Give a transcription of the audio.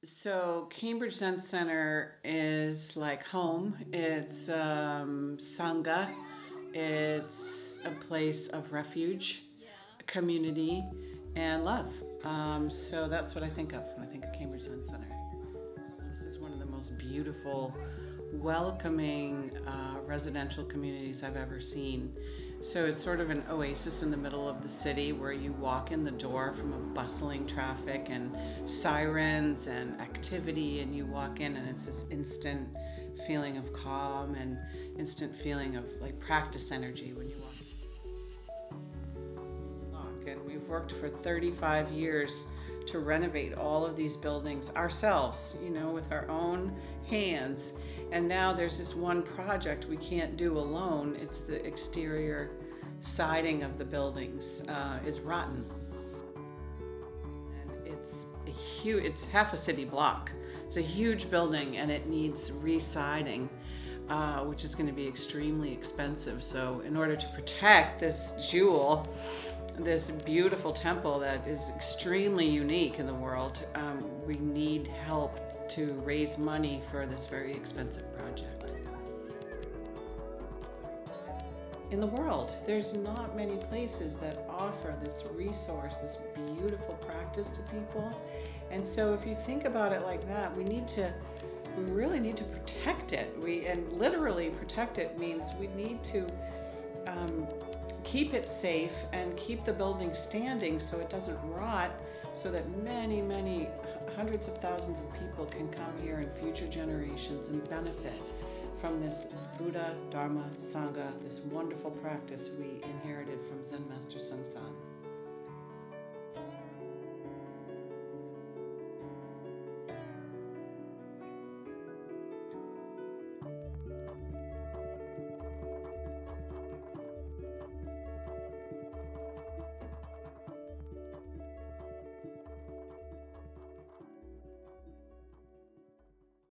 So Cambridge Zen Center is like home. It's Sangha. It's a place of refuge, community, and love. So that's what I think of when I think of Cambridge Zen Center. This is one of the most beautiful, welcoming residential communities I've ever seen. So it's sort of an oasis in the middle of the city where you walk in the door from a bustling traffic and sirens and activity, and you walk in and it's this instant feeling of calm and instant feeling of like practice energy when you walk. And we've worked for 35 years to renovate all of these buildings ourselves, with our own hands. And now there's this one project we can't do alone. It's the exterior siding of the buildings is rotten. And it's half a city block. It's a huge building and it needs re-siding, which is going to be extremely expensive. So in order to protect this jewel, this beautiful temple that is extremely unique in the world, we need help to raise money for this very expensive project. In the world, there's not many places that offer this resource, this beautiful practice to people. And so if you think about it like that, we really need to protect it. And literally protect it means we need to keep it safe and keep the building standing so it doesn't rot, so that many, many hundreds of thousands of people can come here in future generations and benefit from this Buddha, Dharma, Sangha, this wonderful practice we inherited from Zen Master Sung San.